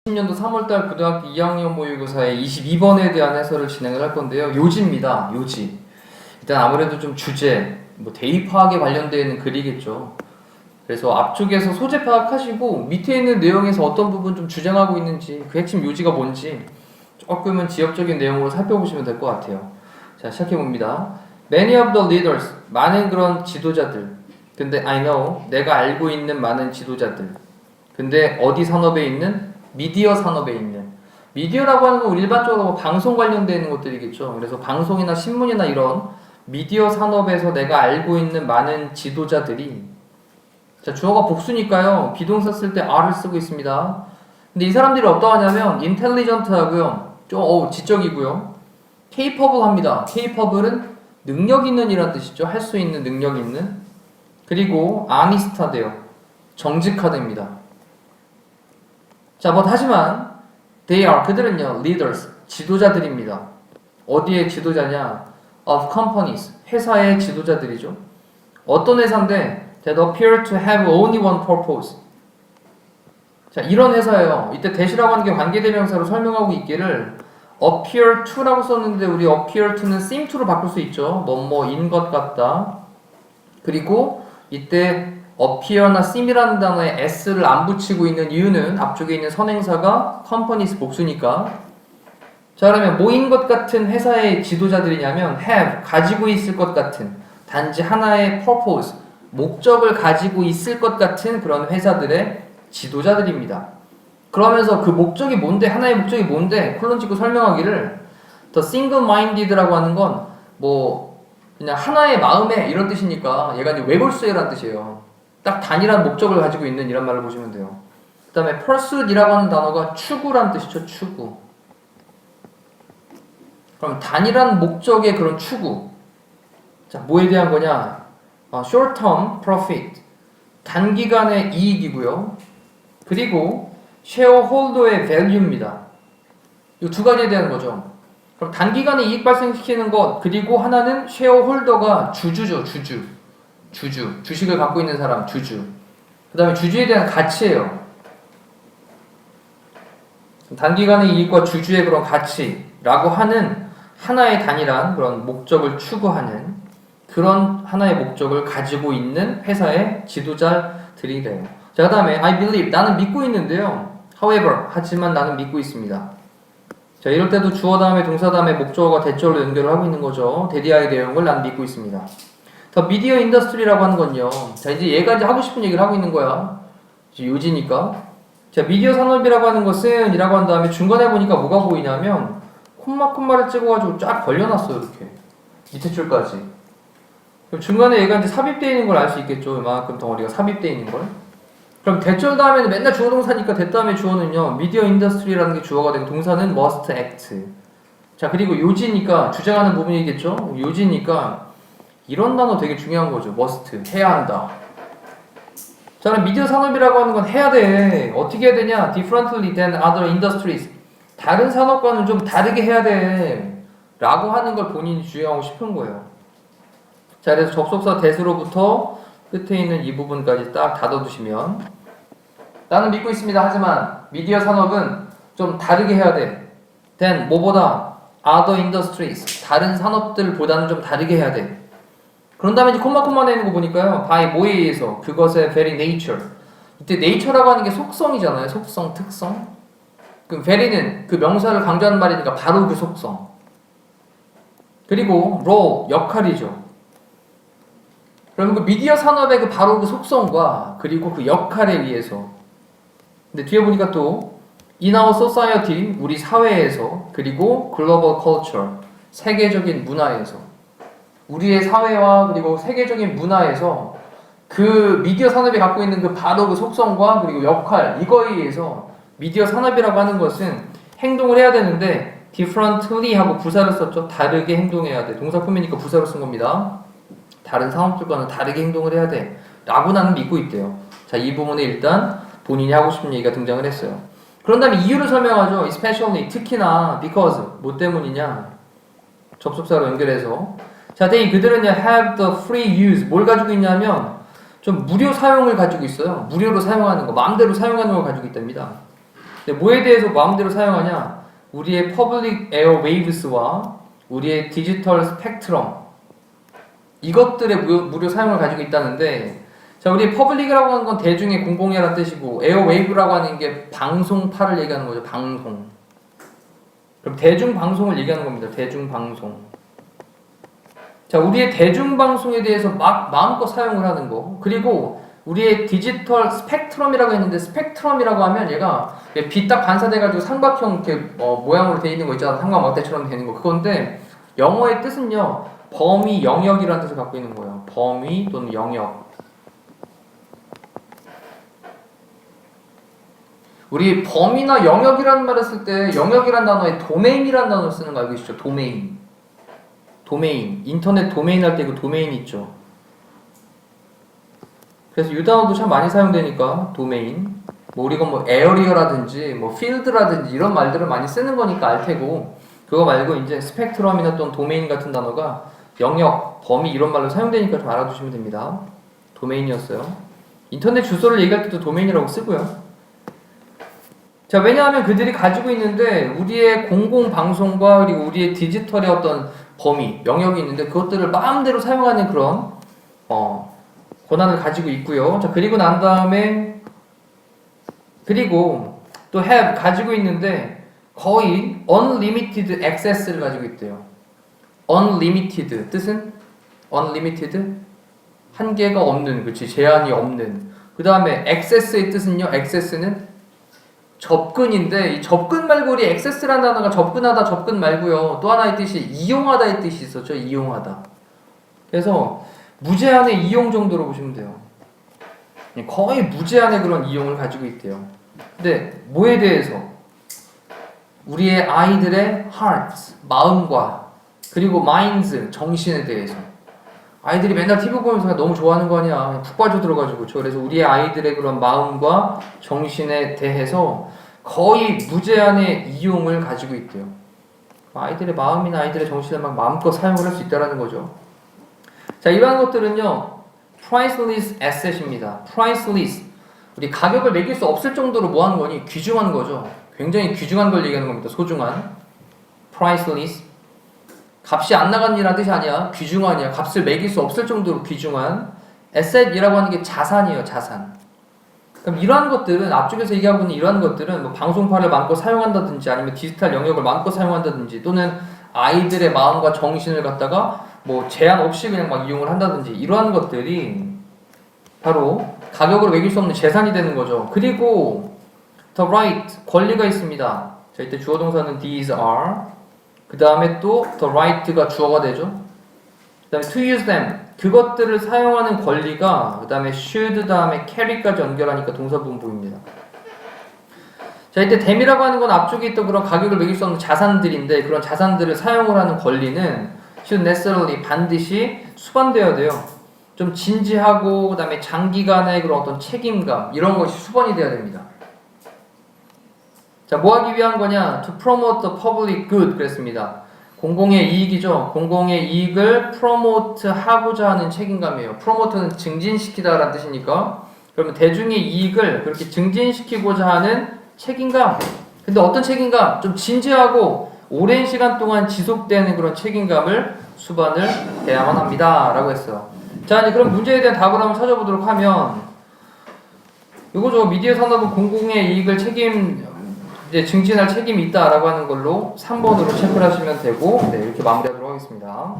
년도 3월달 고등학교 2학년 모의고사의 22번에 대한 해설을 진행을 할 건데요. 요지입니다. 요지. 일단 아무래도 좀 주제, 대입 파악에 관련되어 있는 글이겠죠. 그래서 앞쪽에서 소재 파악하시고 밑에 있는 내용에서 어떤 부분 좀 주장하고 있는지, 그 핵심 요지가 뭔지 조금은 지역적인 내용으로 살펴보시면 될 것 같아요. 자, 시작해봅니다. Many of the leaders, 많은 그런 지도자들. 근데 I know, 내가 알고 있는 많은 지도자들. 근데 어디 산업에 있는? 미디어 산업에 있는. 미디어라고 하는 건 일반적으로 방송 관련되어 있는 것들이겠죠. 그래서 방송이나 신문이나 이런 미디어 산업에서 내가 알고 있는 많은 지도자들이, 자, 주어가 복수니까요. 비동사 쓸 때 are를 쓰고 있습니다. 근데 이 사람들이 어떠하냐면 intelligent하고요. 좀 지적이고요. capable 합니다. capable은 능력 있는 이란 뜻이죠. 할 수 있는 능력 있는. 그리고 honest하대요. 정직하답니다. 자, 하지만 they are, 그들은요, leaders, 지도자들입니다. 어디의 지도자냐? of companies, 회사의 지도자들이죠. 어떤 회사인데 that appear to have only one purpose. 자, 이런 회사예요. 이때 that이라고 하는 게 관계대명사로 설명하고 있기를 appear to라고 썼는데 우리 appear to는 seem to로 바꿀 수 있죠. 뭐뭐인 것 같다. 그리고 이때 appear나 seem이라는 단어에 s를 안 붙이고 있는 이유는 앞쪽에 있는 선행사가 companies 복수니까. 자, 그러면 뭐인 것 같은 회사의 지도자들이냐면 have, 가지고 있을 것 같은, 단지 하나의 purpose, 목적을 가지고 있을 것 같은 그런 회사들의 지도자들입니다. 그러면서 그 목적이 뭔데, 하나의 목적이 뭔데 콜론 찍고 설명하기를 the single-minded라고 하는 건 그냥 하나의 마음에 이런 뜻이니까 얘가 이제 외골수해라는 뜻이에요. 딱 단일한 목적을 가지고 있는 이런 말을 보시면 돼요. 그 다음에 pursuit이라고 하는 단어가 추구라는 뜻이죠. 추구. 그럼 단일한 목적의 그런 추구. 자, 뭐에 대한 거냐? short term profit. 단기간의 이익이고요. 그리고 shareholder의 value입니다. 이 두 가지에 대한 거죠. 그럼 단기간에 이익 발생시키는 것, 그리고 하나는 쉐어홀더가 주주죠. 주식을 갖고 있는 사람, 주주. 그 다음에 주주에 대한 가치예요. 단기간의 이익과 주주의 그런 가치라고 하는 하나의 단일한 그런 목적을 추구하는 그런 하나의 목적을 가지고 있는 회사의 지도자들이래요. 자, 그 다음에 I believe, 나는 믿고 있는데요. However, 하지만 나는 믿고 있습니다. 자, 이럴 때도 주어 다음에 동사 다음에 목적어가 대절로 연결을 하고 있는 거죠. 대디아의 내용을 난 믿고 있습니다. 더 미디어 인더스트리라고 하는 건요. 자, 이제 얘가 이제 하고 싶은 얘기를 하고 있는 거야. 이제 요지니까. 자, 미디어 산업이라고 하는 것은 이라고 한 다음에 중간에 보니까 뭐가 보이냐면 콤마를 찍어가지고 쫙 벌려놨어요. 이렇게 밑에 줄까지. 그럼 중간에 얘가 이제 삽입되어 있는 걸 알 수 있겠죠. 이만큼 덩어리가 삽입되어 있는 걸. 그럼 대절 다음에는 맨날 주어 동사니까 대 다음에 주어는요. 미디어 인더스트리라는 게 주어가 되고 동사는 must act. 자, 그리고 요지니까 주장하는 부분이겠죠. 요지니까 이런 단어 되게 중요한 거죠. must, 해야 한다. 자, 그럼 미디어 산업이라고 하는 건 해야 돼. 어떻게 해야 되냐? differently than other industries. 다른 산업과는 좀 다르게 해야 돼. 라고 하는 걸 본인이 주장하고 싶은 거예요. 자, 그래서 접속사 that으로부터 끝에 있는 이 부분까지 딱 닫아두시면 나는 믿고 있습니다. 하지만 미디어 산업은 좀 다르게 해야 돼. than 뭐보다 other industries. 다른 산업들보다는 좀 다르게 해야 돼. 그런 다음에 이제 콤마 내는 거 보니까요. by 뭐에 의해서? 그것의 very nature. 이때 nature라고 하는 게 속성이잖아요. 속성, 특성. 그럼 very는 그 명사를 강조하는 말이니까 바로 그 속성. 그리고 role, 역할이죠. 그러면 그 미디어 산업의 그 바로 그 속성과 그리고 그 역할에 의해서. 근데 뒤에 보니까 또 in our society, 우리 사회에서, 그리고 global culture, 세계적인 문화에서, 우리의 사회와 그리고 세계적인 문화에서 그 미디어 산업이 갖고 있는 그 바로 그 속성과 그리고 역할, 이거에 의해서 미디어 산업이라고 하는 것은 행동을 해야 되는데 differently 하고 부사를 썼죠. 다르게 행동해야 돼. 동사 품이니까 부사로 쓴 겁니다. 다른 산업들과는 다르게 행동을 해야 돼. 라고 나는 믿고 있대요. 자, 이 부분에 일단 본인이 하고 싶은 얘기가 등장을 했어요. 그런 다음에 이유를 설명하죠. especially, 특히나, because, 뭐 때문이냐. 접속사로 연결해서. 자, 그들은요, have the free use. 뭘 가지고 있냐면, 좀 무료 사용을 가지고 있어요. 무료로 사용하는 거, 마음대로 사용하는 걸 가지고 있답니다. 근데 뭐에 대해서 마음대로 사용하냐? 우리의 public airwaves와 우리의 디지털 스펙트럼, 이것들의 무료 사용을 가지고 있다는데, 자, 우리 퍼블릭이라고 하는 건 대중의 공공이라는 뜻이고, 에어웨이브라고 하는 게 방송파를 얘기하는 거죠. 방송. 그럼 대중방송을 얘기하는 겁니다. 대중방송. 자, 우리의 대중방송에 대해서 마음껏 사용을 하는 거. 그리고 우리의 디지털 스펙트럼이라고 했는데, 스펙트럼이라고 하면 얘가 빛 딱 반사돼가지고 삼각형 이렇게 모양으로 돼 있는 거 있잖아. 삼각막대처럼 되는 거. 그건데 영어의 뜻은요, 범위, 영역이라는 뜻을 갖고 있는 거예요. 범위 또는 영역. 우리 범위나 영역이라는 말을 쓸 때 영역이라는 단어에 도메인이라는 단어를 쓰는 거 알고 계시죠? 도메인. 도메인. 인터넷 도메인 할 때 그 도메인 있죠. 그래서 이 단어도 참 많이 사용되니까 도메인. 뭐 우리가 뭐 에어리어라든지 뭐 필드라든지 이런 말들을 많이 쓰는 거니까 알 테고, 그거 말고 이제 스펙트럼이나 또는 도메인 같은 단어가 영역, 범위 이런 말로 사용되니까 좀 알아두시면 됩니다. 도메인이었어요. 인터넷 주소를 얘기할 때도 도메인이라고 쓰고요. 자, 왜냐하면 그들이 가지고 있는데 우리의 공공방송과 그리고 우리의 디지털의 어떤 범위, 영역이 있는데 그것들을 마음대로 사용하는 그런 권한을 가지고 있고요. 자, 그리고 난 다음에 그리고 또 have 가지고 있는데 거의 unlimited access를 가지고 있대요. unlimited 뜻은 unlimited 한계가 없는, 그렇지, 제한이 없는. 그 다음에 access의 뜻은요, access는 접근인데 이 접근 말고 우리 access라는 단어가 접근하다, 접근 말고요. 또 하나의 뜻이 이용하다의 뜻이 있었죠. 이용하다. 그래서 무제한의 이용 정도로 보시면 돼요. 거의 무제한의 그런 이용을 가지고 있대요. 근데 뭐에 대해서? 우리의 아이들의 hearts, 마음과 그리고 minds, 정신에 대해서. 아이들이 맨날 TV 보면서 너무 좋아하는 거 아니야. 푹 빠져들어가지고. 그래서 우리의 아이들의 그런 마음과 정신에 대해서 거의 무제한의 이용을 가지고 있대요. 아이들의 마음이나 아이들의 정신을 막 마음껏 사용을 할 수 있다는 거죠. 자, 이러한 것들은요, priceless asset입니다. priceless. 우리 가격을 매길 수 없을 정도로 뭐 하는 거니? 귀중한 거죠. 굉장히 귀중한 걸 얘기하는 겁니다. 소중한. priceless. 값이 안 나간이라는 뜻이 아니야. 귀중한이야. 값을 매길 수 없을 정도로 귀중한. asset이라고 하는 게 자산이에요. 자산. 그럼 이러한 것들은, 앞쪽에서 얘기하고 있는 이러한 것들은 뭐 방송파를 마음껏 사용한다든지 아니면 디지털 영역을 마음껏 사용한다든지 또는 아이들의 마음과 정신을 갖다가 뭐 제한 없이 그냥 막 이용을 한다든지 이러한 것들이 바로 가격으로 매길 수 없는 재산이 되는 거죠. 그리고 the right, 권리가 있습니다. 자, 이때 주어 동사는 these are. 그 다음에 또 the right가 주어가 되죠. 그 다음에 to use them, 그것들을 사용하는 권리가, 그 다음에 should 다음에 carry까지 연결하니까 동사분부입니다. 자, 이때 them이라고 하는 건 앞쪽에 있던 그런 가격을 매길 수 없는 자산들인데, 그런 자산들을 사용을 하는 권리는 should necessarily, 반드시 수반되어야 돼요. 좀 진지하고 그 다음에 장기간의 그런 어떤 책임감, 이런 것이 수반이 돼야 됩니다. 자, 뭐 하기 위한 거냐? To promote the public good 그랬습니다. 공공의 이익이죠. 공공의 이익을 프로모트 하고자 하는 책임감이에요. 프로모트는 증진시키다 라는 뜻이니까, 그러면 대중의 이익을 그렇게 증진시키고자 하는 책임감. 근데 어떤 책임감? 좀 진지하고 오랜 시간 동안 지속되는 그런 책임감을 수반을 해야만 합니다 라고 했어요. 자, 이제 그럼 문제에 대한 답을 한번 찾아보도록 하면, 이거죠. 미디어 산업은 공공의 이익을 이제 증진할 책임이 있다라고 하는 걸로 3번으로 체크를 하시면 되고, 네, 이렇게 마무리하도록 하겠습니다.